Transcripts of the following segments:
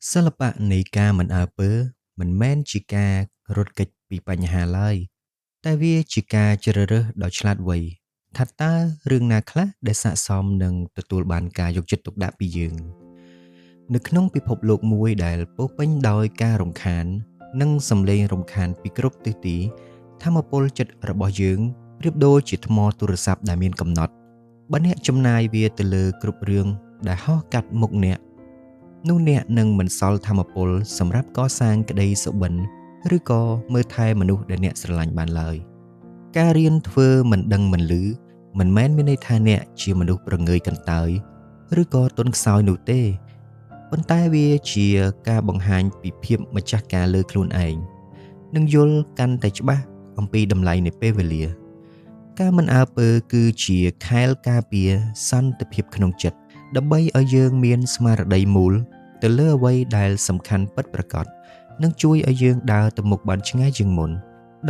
សិល្បៈនៃការមិនអើពើមិនមែនជាការរត់គេចពីបញ្ហាឡើយតែវាជាការជ្រើសរើសដ៏ឆ្លាតវៃថាតើរឿងណាខ្លះដែលស័ក្តិសមនឹងទទួលបានការយកចិត្តទុកដាក់ពីយើងនៅក្នុងពិភពលោកមួយដែលពោរពេញដោយការរំខាននិងសម្លេងរំខានពីគ្រប់ទិសទីធម្មពលចិត្តរបស់យើងប្រៀបដូចជាថ្មទូរស័ព្ទដែលមានកំណត់បើអ្នកចំណាយវាទៅលើគ្រប់រឿងដែលហោះកាត់មុខអ្នកនោះអ្នកនឹងមិនសល់ធម្មពលសម្រាប់កសាងក្តីសុបិនឬក៏មើលថែមនុស្សដែលអ្នកស្រឡាញ់បានឡើយការរៀនធ្វើមិនដឹងមិនឮមិនមែនមានន័យថាអ្នកជាមនុស្សប្រងើយកន្តើយឬក៏ទន់ខ្សោយនោះទេប៉ុន្តែវាជាការបង្ហាញពីភាពម្ចាស់ការលើខ្លួនឯងនិងយល់កាន់តែច្បាស់អំពីតម្លៃនៃពេលវេលាការមិនអើពើគឺជាខែលការពារសន្តិភាពក្នុងចិត្តដើម្បីឲ្យយើងមានស្មារតីមូលទៅលើអ្វីដែលសំខាន់ពិតប្រាកដនិងជួយឲ្យយើងដើរទៅមុខបានឆ្ងាយជាងមុន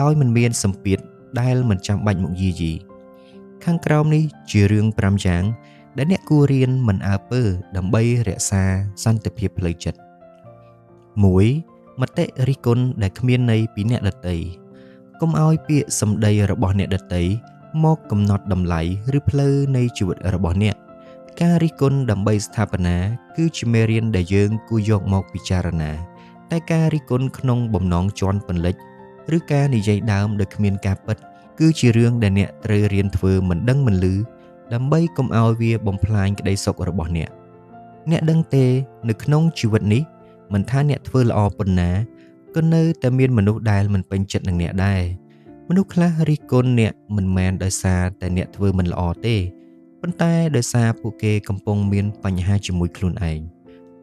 ដោយមិនមានសម្ពាធដែលមិនចាំបាច់មកយាយីខាងក្រោមនេះជារឿង5យ៉ាងដែលអ្នកគួររៀនមិនអើពើដើម្បីរក្សាសន្តិភាពផ្លូវចិត្ត 1. មតិរិះគន់ដែលគ្មានន័យពីអ្នកដទៃកុំឲ្យពាក្យសម្ដីរបស់អ្នកដទៃមកកំណត់តម្លៃឬផ្លូវនៃជីវិតរបស់អ្នកការរិះគន់ដើម្បីស្ថាបនាគឺជាមេរៀនដែលយើងគួរយកមកពិចារណាតែការរិះគន់ក្នុងបំណងជន់ពន្លិចឬការនិយាយដើមដោយគ្មានការពិតគឺជារឿងដែលអ្នកត្រូវរៀនធ្វើមិនដឹងមិនឮដើម្បីកុំឲ្យវាបំផ្លាញក្តីសុខរបស់អ្នកដឹងទេនៅក្នុងជីវិតនេះមិនថាអ្នកធ្វើល្អប៉ុណ្ណាក៏នៅតែមានមនុស្សដែលមិនពេញចិត្តនឹងអ្នកដែរមនុស្សខ្លះរិះគន់អ្នកមិនមែនដោយសារតែអ្នកធ្វើមិនល្អទេប៉ុន្តែដោយសារពួកគេកំពុងមានបញ្ហាជាមួយខ្លួនឯង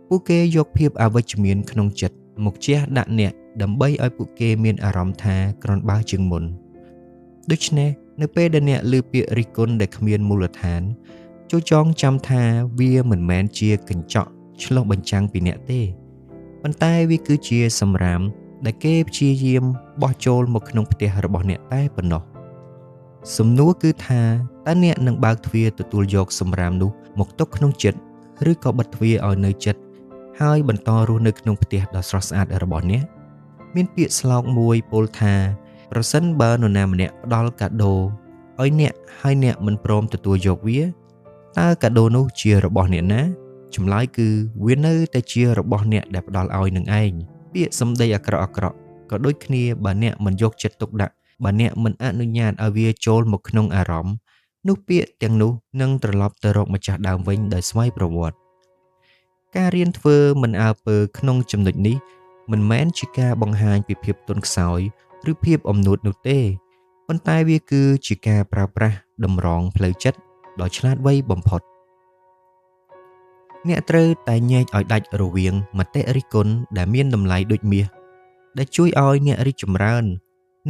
ពួកគេយកភាពអវិជ្ជមានក្នុងចិត្តមកជះដាក់អ្នកដើម្បីឲ្យពួកគេមានអារម្មណ៍ថាក្រនបើជាងមុនដូច្នេះនៅពេលដែលអ្នកឮពាក្យរិះគន់ដែលគ្មានមូលដ្ឋានចូលចងចាំថាវាមិនមែនជាកញ្ចក់ឆ្លុះបញ្ចាំងពីអ្នកទេប៉ុន្តែវាគឺជាសម្រាមដែលគេព្យាយាមបោះចូលមកក្នុងផ្ទះរបស់អ្នកតែប៉ុណ្ណោះសំណួរគឺថាតើអ្នកនឹងបើកទ្វារទទួលយកសម្រាមនោះមកទុកក្នុងចិត្តឬក៏បិទទ្វារឲ្យនៅចិត្តហើយបន្តរស់នៅក្នុងផ្ទះដ៏ស្រស់ស្អាតរបស់អ្នកមានពាក្យស្លោកមួយពោលថាប្រសិនបើនរណាម្នាក់ផ្ដល់កាដូឲ្យអ្នកហើយអ្នកមិនព្រមទទួលយកវាតើកាដូនោះជារបស់អ្នកណាចម្លើយគឺវានៅតែជារបស់អ្នកដែលផ្ដល់ឲ្យនឹងឯងពាក្យសម្ដីអាក្រក់ក៏ដូចគ្នាបើអ្នកមិនយកចិត្តទុកដាក់បើអ្នកមិនអនុញ្ញាតឲ្យវាចូលមកក្នុងអារម្មណ៍នោះពាក្យទាំងនោះនឹងត្រឡប់ទៅរកម្ចាស់ដើមវិញដោយស្វ័យប្រវត្តិការរៀនធ្វើមិនអើពើក្នុងចំណុចនេះមិនមែនជាការបង្ហាញពីភាពទន់ខ្សោយឬភាពអំនួតនោះទេប៉ុន្តែវាគឺជាការប្រើប្រាស់តម្រងផ្លូវចិត្តដ៏ឆ្លាតវៃបំផុតអ្នកត្រូវតែញែកឲ្យដាច់រវាងមតិរិះគន់ដែលមានតម្លៃដូចមាសដែលជួយឲ្យអ្នករីកចម្រើន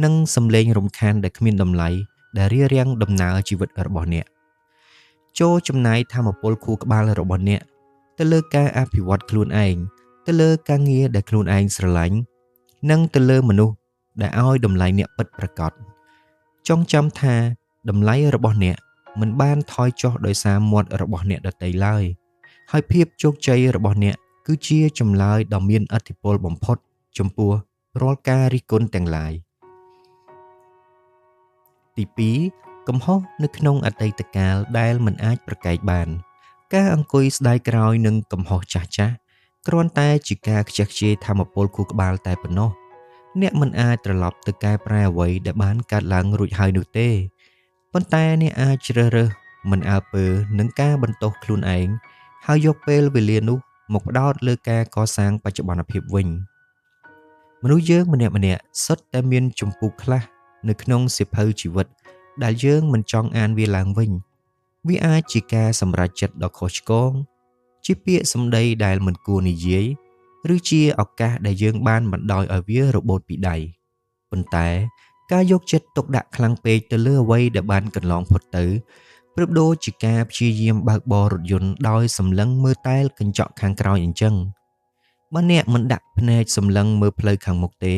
និងសម្លេងរំខានដែលគ្មានតម្លៃដែលរារាំងដំណើរជីវិតរបស់អ្នកចូលចំណាយថាមពលខួរក្បាលរបស់អ្នកទៅលើការអភិវឌ្ឍខ្លួនឯងទៅលើការងារដែលខ្លួនឯងស្រឡាញ់និងទៅលើមនុស្សដែលឲ្យតម្លៃអ្នកពិតប្រាកដចងចាំថាតម្លៃរបស់អ្នកមិនបានថយចុះដោយសារមាត់របស់អ្នកដទៃឡើយហើយភាពជោគជ័យរបស់អ្នកគឺជាចម្លើយដ៏មានឥទ្ធិពលបំផុតចំពោះរាល់ការរិះគន់ទាំងឡាយទី2កំហុសនៅក្នុងអតីតកាលដែលមិនអាចប្រកែកបានការអង្គុយស្ដាយក្រោយនឹងកំហុសចាស់ៗគ្រាន់តែជាការខ្ជះខ្ជាយធម្មពលខួរក្បាលតែប៉ុណ្ណោះអ្នកមិនអាចត្រឡប់ទៅកែប្រែអ្វីដែលបានកើតឡើងរួចហើយនោះទេប៉ុន្តែអ្នកអាចជ្រើសរើសមិនអើពើនឹងការបន្ទោសខ្លួនឯងហើយយកពេលវេលានោះមកផ្ដោតលើការកសាងបច្ចុប្បន្នភាពវិញមនុស្សយើងម្នាក់សុទ្ធតែមានជំពូកខ្លះនៅក្នុងសៀវភៅជីវិតដែលយើងមិនចង់អានវាឡើងវិញវាអាចជាការសម្រេចចិត្តដ៏ខុសឆ្គងជាពាក្យសម្ដីដែលមិនគួរនិយាយឬជាឱកាសដែលយើងបានបណ្ដោយឲ្យវារបូតពីដៃប៉ុន្តែការយកចិត្តទុកដាក់ខ្លាំងពេកទៅលើអ្វីដែលបានកន្លងផុតទៅប្រៀបដូចជាការព្យាយាមបើកបររថយន្តដោយសម្លឹងមើលតែកញ្ចក់ខាងក្រោយអញ្ចឹងបើអ្នកមិនដាក់ភ្នែកសម្លឹងមើលផ្លូវខាងមុខទេ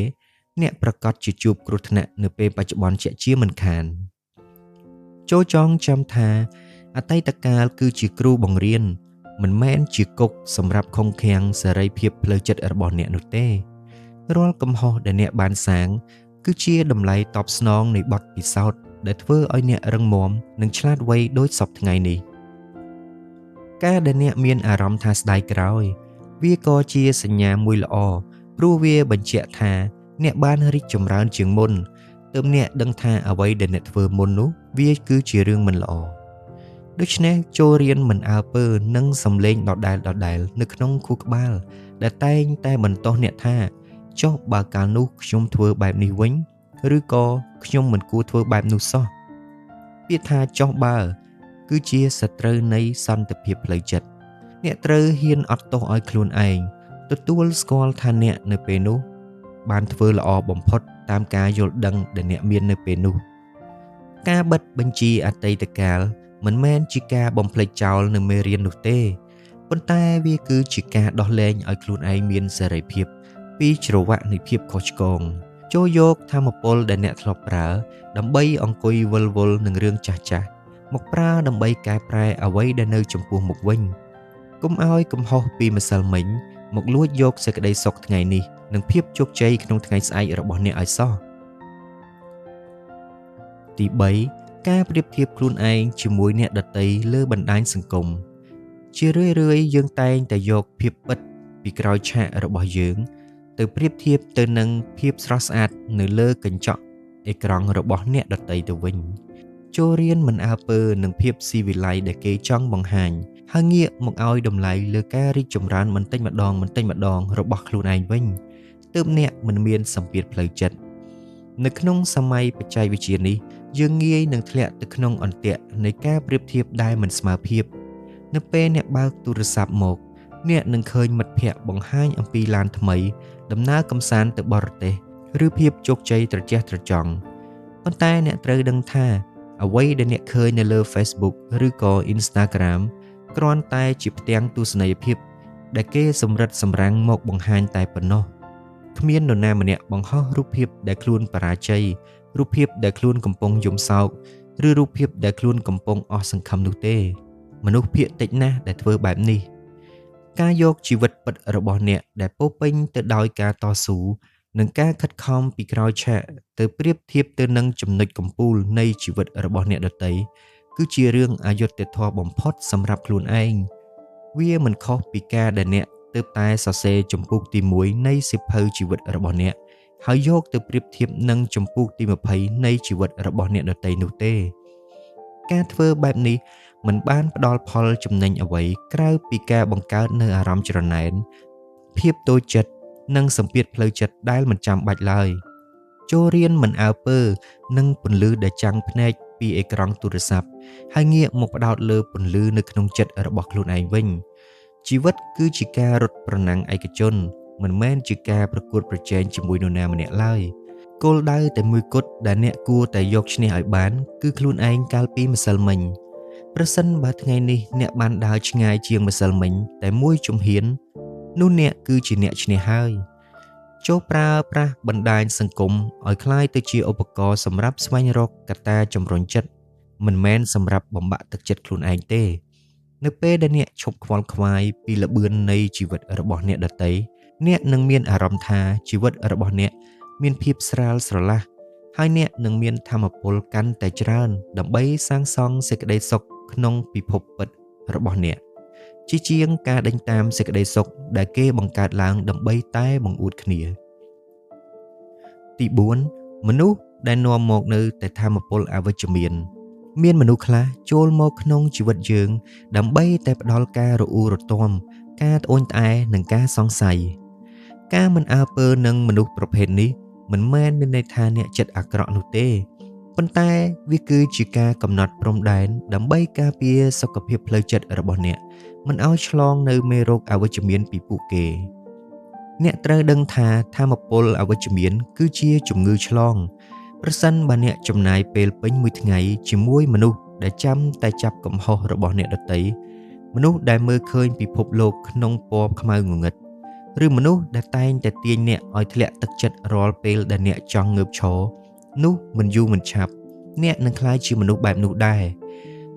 អ្នកប្រកាសជាជួបគ្រោះថ្នាក់នៅពេលបច្ចុប្បន្នជាក់ជាមិនខានចូលចងចាំថាអតីតកាលគឺជាគ្រូបង្រៀន មិនមែនជាគុកសម្រាប់ខុងខាំងសេរីភាពផ្លូវចិត្តរបស់អ្នកនោះទេរាល់កំហុសដែលអ្នកបានសាងគឺជាតម្លៃតបស្នងនៃបទពិសោធន៍ដែលធ្វើឲ្យអ្នករឹងមាំនិងឆ្លាតវៃដូចសពថ្ងៃនេះការដែលអ្នកមានអារម្មណ៍ថាស្ដាយក្រោយវាក៏ជាសញ្ញាមួយល្អព្រោះវាបញ្ជាក់ថាអ្នកបានរីកចម្រើនជាងមុនទើបអ្នកដឹងថាអ្វីដែលអ្នកធ្វើមុននោះវាគឺជារឿងមិនល្អដូច្នេះចូលរៀនមិនអើពើនឹងសំឡេងដដែលនៅក្នុងខួរក្បាលដែលតែងតែបន្តោសអ្នកថាចុះបើកាលនោះខ្ញុំធ្វើបែបនេះវិញឬក៏ខ្ញុំមិនគួរធ្វើបែបនោះសោះពាក្យថាចុះបើគឺជាសត្រូវនៃសន្តិភាពផ្លូវចិត្តអ្នកត្រូវហ៊ានអត់ទោសឲ្យខ្លួនឯងទទួលស្គាល់ថាអ្នកនៅពេលនោះបានធ្វើល្អបំផុតតាមការយល់ដឹងដែលអ្នកមាននៅពេលនោះការបិទបញ្ជីអតីតកាលមិនមែនជាការបំភ្លេចចោលនៅមេរៀននោះទេប៉ុន្តែវាគឺជាការដោះលែងឲ្យខ្លួនឯងមានសេរីភាពពីច្រវាក់នៃភាពខុសឆ្គងចូលយកធម៌ពលដែលអ្នកធ្លាប់ប្រើដើម្បីអង្គុយវិលវល់នឹងរឿងចាស់មកប្រើដើម្បីកែប្រែអ្វីដែលនៅចំពោះមុខវិញកុំឲ្យកំហុសពីម្សិលមិញមកលួចយកសេចក្តីសុខថ្ងៃនេះនិងភាពជោគជ័យក្នុងថ្ងៃស្អែករបស់អ្នកឲ្យសោះទី3ការប្រៀបធៀបខ្លួនឯងជាមួយអ្នកដទៃលើបណ្ដាញសង្គមជារឿយៗយើងតែងតែយកភាពពិតពីក្រោយឆាករបស់យើងទៅប្រៀបធៀបទៅនឹងភាពស្រស់ស្អាតនៅលើកញ្ចក់អេក្រង់របស់អ្នកដទៃទៅវិញចូលរៀនមិនអើពើនឹងភាពស៊ីវិល័យដែលគេចង់បង្ហាញហើយងាកមកឲ្យតម្លៃលើការរីកចម្រើនបន្តិចម្ដងរបស់ខ្លួនឯងវិញទើបអ្នកមិនមានសម្ពាធផ្លូវចិត្តនៅក្នុងសម័យបច្ចេកវិទ្យានេះយើងងាយនឹងធ្លាក់ទៅក្នុងអន្ទាក់នៃការប្រៀបធៀបដែលមិនស្មើភាពនៅពេលអ្នកបើកទូរស័ព្ទមកអ្នកនឹងឃើញមិត្តភ័ក្តិបង្ហាញអំពីឡានថ្មីដំណើរកម្សាន្តទៅបរទេសឬភាពជោគជ័យត្រចះត្រចង់ប៉ុន្តែអ្នកត្រូវដឹងថាអ្វីដែលអ្នកឃើញនៅលើ Facebook ឬក៏ Instagram គ្រាន់តែជាផ្ទាំងទស្សនីយភាពដែលគេសម្រិតសម្រាំងមកបង្ហាញតែប៉ុណ្ណោះគ្មាននរណាម្នាក់បង្ហោះរូបភាពដែលខ្លួនបរាជ័យរូបភាពដែលខ្លួនកំពុងយំសោកឬរូបភាពដែលខ្លួនកំពុងអស់សង្ឃឹមនោះទេមនុស្សភាគតិចណាស់ដែលធ្វើបែបនេះការយកជីវិតពិតរបស់អ្នកដែលពោរពេញទៅដោយការតស៊ូនិងការខិតខំពីក្រោយឆាកទៅប្រៀបធៀបទៅនឹងចំណុចកំពូលនៃជីវិតរបស់អ្នកដទៃគឺជារឿងអយុត្តិធម៌បំផុតសម្រាប់ខ្លួនឯងវាមិនខុសពីការដែលអ្នកទើបតែសរសេរចម្ពោះទី1នៃសៀវភៅជីវិតរបស់អ្នកហើយយកទៅប្រៀបធៀបនឹងចម្ពោះទី20នៃជីវិតរបស់អ្នកដទៃនោះទេការធ្វើបែបនេះមិនបានផ្ដល់ផលចំណេញអ្វីក្រៅពីការបង្កើតនូវអារម្មណ៍ច្រណែនភាពតូចចិត្តនិងសម្ពាធផ្លូវចិត្តដែលមិនចាំបាច់ឡើយចូលរៀនមិនអើពើនឹងពន្លឺដែលចាំងភ្នែកពីអេក្រង់ទូរស័ព្ទហើយងាកមកផ្ដោតលើពន្លឺនៅក្នុងចិត្តរបស់ខ្លួនឯងវិញជីវិតគឺជាការរត់ប្រណាំងឯកជនមិនមែនជាការប្រកួតប្រជែងជាមួយនរណាម្នាក់ឡើយគោលដៅតែមួយគត់ដែលអ្នកគួរតែយកឈ្នះឲ្យបានគឺខ្លួនឯងកាលពីម្សិលមិញប្រសិនបើថ្ងៃនេះអ្នកបានដើរឆ្ងាយជាងម្សិលមិញតែមួយជំហាននោះអ្នកគឺជាអ្នកឈ្នះហើយចូលប្រើប្រាស់បណ្ដាញសង្គមឲ្យคล้ายទៅជាឧបករណ៍សម្រាប់ស្វែងរកកត្តាចម្រុញចិត្តមិនមែនសម្រាប់បំបាក់ទឹកចិត្តខ្លួនឯងទេនៅពេលដែលអ្នកឈប់ខ្វល់ខ្វាយពីល្បឿននៃជីវិតរបស់អ្នកដទៃអ្នកនឹងមានអារម្មណ៍ថាជីវិតរបស់អ្នកមានភាពស្រាលស្រឡះហើយអ្នកនឹងមានថាមពលកាន់តែច្រើនដើម្បីសាងសង់សេចក្តីសុខក្នុងពិភពពិតរបស់អ្នកជាជាងការដេញតាមសេចក្តីសុខដែលគេបង្កើតឡើងដើម្បីតែបង្អួតគ្នាទី4មនុស្សដែលនាំមកនៅតែថាមពលអវិជ្ជមានមនុស្សខ្លះចូលមកក្នុងជីវិតយើងដើម្បីតែផ្ដល់ការរអ៊ូរទាំការត្អូញត្អែនិងការសង្ស័យការមិនអើពើនឹងមនុស្សប្រភេទនេះមិនមែនមានន័យថាអ្នកចិត្តអាក្រក់នោះទេប៉ុន្តែវាគឺជាការកំណត់ព្រំដែនដើម្បីការពារសុខភាពផ្លូវចិត្តរបស់អ្នកមិនឲ្យឆ្លងនៅមេរោគអវិជ្ជមានពីពួកគេអ្នកត្រូវដឹងថាថាមពលអវិជ្ជមានគឺជាជំងឺឆ្លងប្រសិនបើអ្នកចំណាយពេលពេញមួយថ្ងៃជាមួយមនុស្សដែលចាំតែចាប់កំហុសរបស់អ្នកដទៃមនុស្សដែលមើលឃើញពិភពលោកក្នុងពណ៌ខ្មៅងងឹតឬមនុស្សដែលតែងតែទាញអ្នកឲ្យធ្លាក់ទឹកចិត្តរាល់ពេលដែលអ្នកចង់ងើបឈរនោះមិនយូរមិនឆាប់អ្នកនឹងក្លាយជាមនុស្សបែបនោះដែរ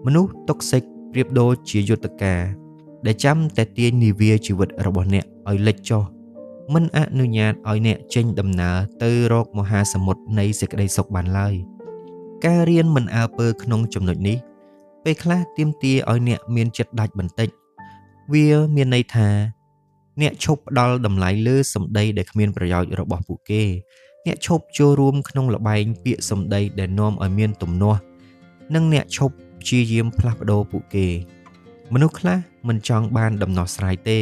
មនុស្សតុកសិកប្រៀបដូចជាយុទ្ធការ ដែលចាំតែទាញនាវាជីវិតរបស់អ្នកឲ្យលិចចុះមិនអនុញ្ញាតឲ្យអ្នកចេញដំណើរទៅរកមហាសមុទ្រនៃសេចក្តីសុខបានឡើយការរៀនមិនអើពើក្នុងចំណុចនេះពេលខ្លះទាមទារឲ្យអ្នកមានចិត្តដាច់បន្តិចវាមានន័យថាអ្នកឈប់ផ្ដល់តម្លៃលើសម្ដីដែលគ្មានប្រយោជន៍របស់ពួកគេអ្នកឈប់ចូលរួមក្នុងល្បែងពាក្យសម្ដីដែលនាំឲ្យមានទំនាស់និងអ្នកឈប់ព្យាយាមផ្លាស់ប្ដូរពួកគេមនុស្សខ្លះមិនចង់បានដំណោះស្រាយទេ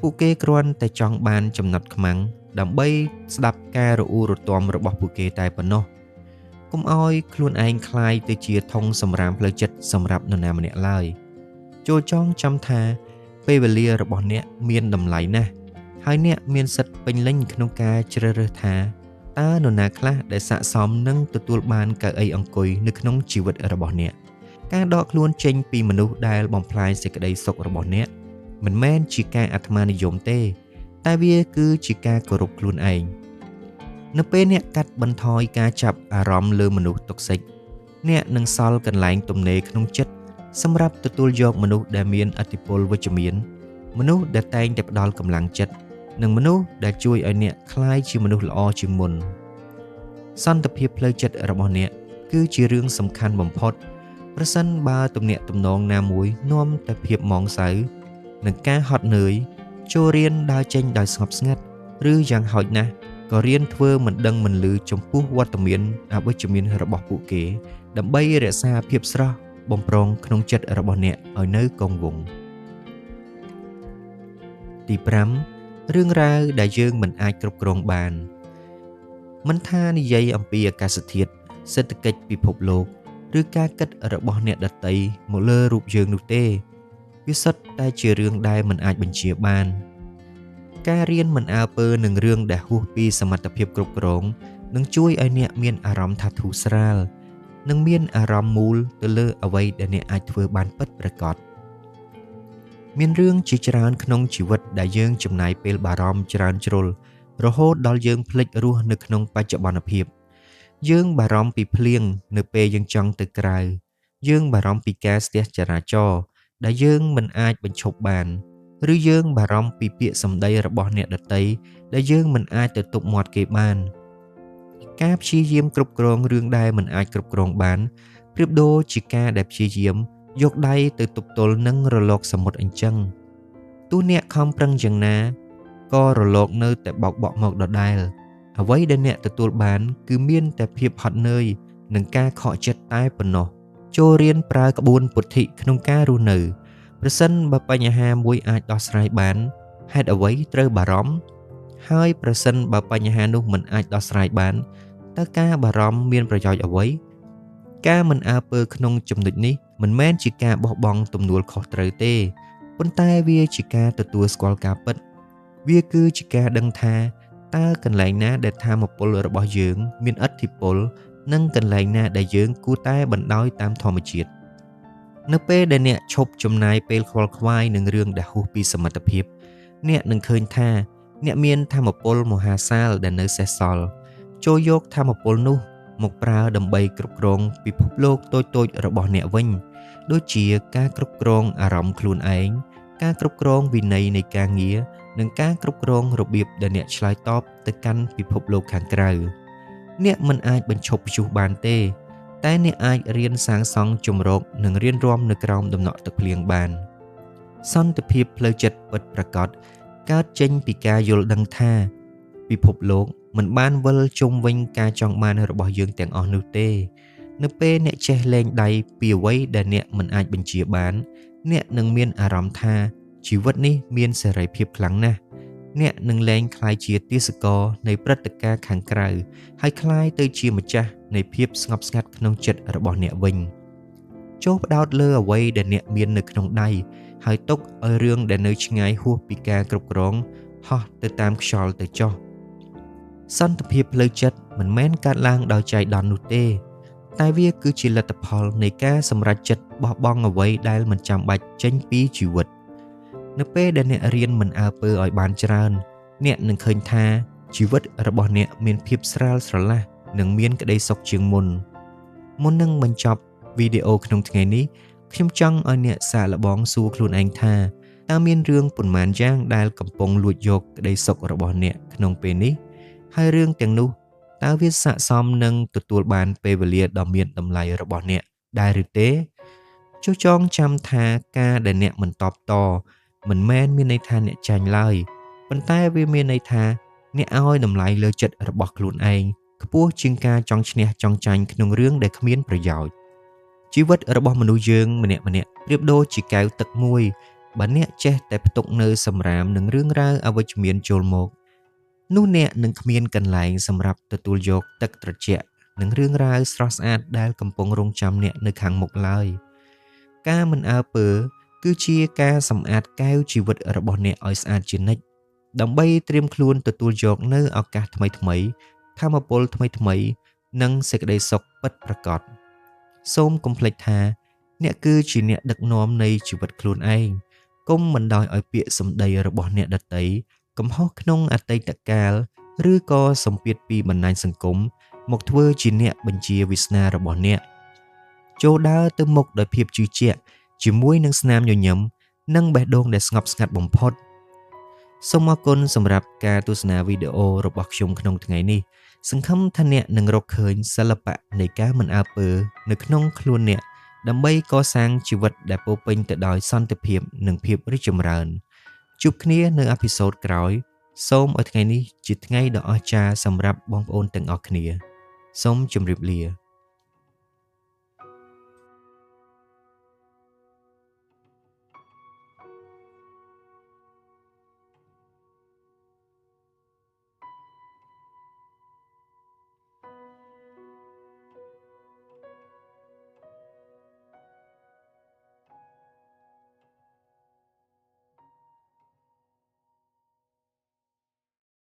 ពួកគេគ្រាន់តែចង់បានចំណុចខ្មាំងដើម្បីស្ដាប់ការរអ៊ូរទាំរបស់ពួកគេតែប៉ុណ្ណោះកុំឲ្យខ្លួនឯងคล้ายទៅជាធុងសម្រាមផ្លូវចិត្តសម្រាប់នរណាម្នាក់ឡើយចូលចងចាំថាពេលវេលារបស់អ្នកមានតម្លៃណាស់ហើយអ្នកមានសិទ្ធិពេញលេញក្នុងការជ្រើសរើសថាតើនរណាខ្លះដែលស័ក្តិសមនឹងទទួលបានកៅអីអង្គុយនៅក្នុងជីវិតរបស់អ្នកការដកខ្លួនចេញពីមនុស្សដែលបំផ្លាញសេចក្តីសុខរបស់អ្នកមិនមែនជាការអាត្មានិយមទេតែវាគឺជាការគោរពខ្លួនឯងនៅពេលអ្នកកាត់បន្ថយការចាប់អារម្មណ៍លើមនុស្សតុក្សិកអ្នកនឹងសល់កន្លែងទំនេរក្នុងចិត្តសម្រាប់ទទួលយកមនុស្សដែលមានឥទ្ធិពលវិជ្ជមានមនុស្សដែលតែងតែផ្ដល់កម្លាំងចិត្តនិងមនុស្សដែលជួយឲ្យអ្នកក្លាយជាមនុស្សល្អជាងមុនសន្តិភាពផ្លូវចិត្តរបស់អ្នកគឺជារឿងសំខាន់បំផុតប្រសិនបើទំនាក់ទំនងណាមួយនាំតែភាពហ្មងសៅនិងការហត់នឿយចូលរៀនដើរចេញដោយស្ងប់ស្ងាត់ឬយ៉ាងហោចណាស់ក៏រៀនធ្វើមិនដឹងមិនឮចំពោះវត្តមានអវិជ្ជមានរបស់ពួកគេដើម្បីរក្សាភាពស្រស់បំប្រងក្នុងចិត្តរបស់អ្នកឲ្យនៅគង់វង្សទី5រឿងរ៉ាវដែលយើងមិនអាចគ្រប់គ្រងបានមិនថានិយាយអំពីអាកាសធាតុសេដ្ឋកិច្ចពិភពលោកឬការគិតរបស់អ្នកដទៃមកលើរូបយើងនោះទេវាសុទ្ធតែជារឿងដែលមិនអាចបញ្ជាបានការរៀនមិនអើពើនឹងរឿងដែលហួសពីសមត្ថភាពគ្រប់គ្រងនឹងជួយឲ្យអ្នកមានអារម្មណ៍ថាធូរស្រាលនិងមានអារម្មណ៍មូលទៅលើអ្វីដែលអ្នកអាចធ្វើបានពិតប្រាកដមានរឿងជាច្រើនក្នុងជីវិតដែលយើងចំណាយពេលបារម្ភច្រើនជ្រុលរហូតដល់យើងភ្លេចរស់នៅក្នុងបច្ចុប្បន្នភាពយើងបារម្ភពីភ្លៀងនៅពេលយើងចង់ទៅក្រៅយើងបារម្ភពីការស្ទះចរាចរណ៍ដែលយើងមិនអាចបញ្ឈប់បានឬយើងបារម្ភពីពាក្យសម្ដីរបស់អ្នកដទៃដែលយើងមិនអាចទៅទប់មាត់គេបានការព្យាយាមគ្រប់គ្រងរឿងដែលមិនអាចគ្រប់គ្រងបានប្រៀបដូចជាការដែលព្យាយាមយកដៃទៅទប់ទល់នឹងរលកសមុទ្រអញ្ចឹងទោះអ្នកខំប្រឹងយ៉ាងណាក៏រលកនៅតែបោកបក់មកដដែលអ្វីដែលអ្នកទទួលបានគឺមានតែភាពហត់នឿយនិងការខកចិត្តតែប៉ុណ្ណោះចូលរៀនប្រើក្បួនពុទ្ធិក្នុងការរស់នៅប្រសិនបើបញ្ហាមួយអាចដោះស្រាយបានហេតុអ្វីត្រូវបារម្ភហើយប្រសិនបើបញ្ហានោះមិនអាចដោះស្រាយបានតើការបារម្ភមានប្រយោជន៍អ្វីការមិនអើពើក្នុងចំណុចនេះមិនមែនជាការបោះបង់ទំនួលខុសត្រូវទេប៉ុន្តែវាជាការទទួលស្គាល់ការពិតវាគឺជាការដឹងថាតើកន្លែងណាដែលថាមពលរបស់យើងមានឥទ្ធិពលនិងកន្លែងណាដែលយើងគួរតែបណ្ដោយតាមធម្មជាតិនៅពេលដែលអ្នកឈប់ចំណាយពេលខ្វល់ខ្វាយនឹងរឿងដែលហួសពីសមត្ថភាពអ្នកនឹងឃើញថាអ្នកមានថាមពលមហាសាលដែលនៅសេសសល់ចូលយកថាមពលនោះមកប្រើដើម្បីគ្រប់គ្រងពិភពលោកតូចៗរបស់អ្នកវិញដូចជាការគ្រប់គ្រងអារម្មណ៍ខ្លួនឯងការគ្រប់គ្រងវិន័យនៃការងារនិងការគ្រប់គ្រងរបៀបដែលអ្នកឆ្លើយតបទៅកាន់ពិភពលោកខាងក្រៅអ្នកមិនអាចបញ្ឈប់ព្យុះបានទេតែអ្នកអាចរៀនសាងសង់ជំរកនិងរៀនរាំនៅក្រោមដំណក់ទឹកភ្លៀងបានសន្តិភាពផ្លូវចិត្តពិតប្រាកដកើតចេញពីការយល់ដឹងថាពិភពលោកមិនបានវិលជុំវិញការចង់បានរបស់យើងទាំងអស់នោះទេនៅពេលអ្នកចេះលែងដៃពីអ្វីដែលអ្នកមិនអាចបញ្ជាបានអ្នកនឹងមានអារម្មណ៍ថាជីវិតនេះមានសេរីភាពខ្លាំងណាស់អ្នកនឹងលែងក្លាយជាទាសករនៃព្រឹត្តិការណ៍ខាងក្រៅហើយក្លាយទៅជាម្ចាស់នៃភាពស្ងប់ស្ងាត់ក្នុងចិត្តរបស់អ្នកវិញចូលផ្ដោតលើអ្វីដែលអ្នកមាននៅក្នុងដៃហើយទុកឲ្យរឿងដែលនៅឆ្ងាយហួសពីការគ្រប់គ្រងហោះទៅតាមខ្យល់ទៅចុះសន្តិភាពផ្លូវចិត្តមិនមែនកើតឡើងដោយចៃដន្យនោះទេតែវាគឺជាលទ្ធផលនៃការសម្រេចចិត្តបោះបង់អ្វីដែលមិនចាំបាច់ចេញពីជីវិតនៅពេលដែលអ្នករៀនមិនអើពើឲ្យបានច្រើនអ្នកនឹងឃើញថាជីវិតរបស់អ្នកមានភាពស្រាលស្រឡះនិងមានក្តីសុខជាងមុននឹងបញ្ចប់វីដេអូក្នុងថ្ងៃនេះខ្ញុំចង់ឲ្យអ្នកសាកល្បងសួរខ្លួនឯងថា តើមានរឿងប៉ុន្មានយ៉ាងដែលកំពុងលួចយកក្តីសុខរបស់អ្នកក្នុងពេលនេះហើយរឿងទាំងនោះតើវាស័ក្តិសមនឹងទទួលបានពេលវេលាដ៏មានតម្លៃរបស់អ្នកដែរឬទេចុះចងចាំថាការដែលអ្នកមិនតបតមិនមែនមានន័យថាអ្នកចាញ់ឡើយប៉ុន្តែវាមានន័យថាអ្នកឲ្យតម្លៃលើចិត្តរបស់ខ្លួនឯងខ្ពស់ជាងការចង់ឈ្នះចង់ចាញ់ក្នុងរឿងដែលគ្មានប្រយោជន៍ជីវិតរបស់មនុស្សយើងម្នាក់ប្រៀបដូចជាកែវទឹកមួយបើអ្នកចេះតែផ្ទុកនៅសម្រាមនិងរឿងរ៉ាវអវិជ្ជមានចូលមកនោះអ្នកនឹងគ្មានកន្លែងសម្រាប់ទទួលយកទឹកត្រជាក់និងរឿងរ៉ាវស្រស់ស្អាតដែលកំពុងរង់ចាំអ្នកនៅខាងមុខឡើយការមិនអើពើគឺជាការសម្អាតកែវជីវិតរបស់អ្នកឲ្យស្អាតជានិច្ចដើម្បីត្រៀមខ្លួនទទួលយកនៅឱកាសថ្មីៗថាមពលថ្មីៗនិងសេចក្តីសុខពិតប្រាកដសូមកុំភ្លេចថាអ្នកគឺជាអ្នកដឹកនាំនៃជីវិតខ្លួនឯងកុំបណ្ដោយឲ្យពាក្យសម្ដីរបស់អ្នកដទៃកំហុសក្នុងអតីតកាលឬក៏សម្ពាធពីបណ្ដាញសង្គមមកធ្វើជាអ្នកបញ្ជាវាសនារបស់អ្នកចូលដើរទៅមុខដោយភាពជឿជាក់ជាមួយនឹងស្នាមញញឹមនិងបេះដូងដែលស្ងប់ស្ងាត់បំផុតសូមអរគុណសម្រាប់ការទស្សនាវីដេអូរបស់ខ្ញុំក្នុងថ្ងៃនេះសង្ឃឹមថាអ្នកនឹងរកឃើញសិល្បៈនៃការមិនអើពើនៅក្នុងខ្លួនអ្នកដើម្បីកសាងជីវិតដែលពោរពេញទៅដោយសន្តិភាពនិងភាពរីកចម្រើនជួបគ្នានៅអេពីសូតក្រោយសូមឲ្យថ្ងៃនេះជាថ្ងៃដ៏អស្ចារ្យសម្រាប់បងប្អូនទាំងអស់គ្នាសូមជម្រាបលា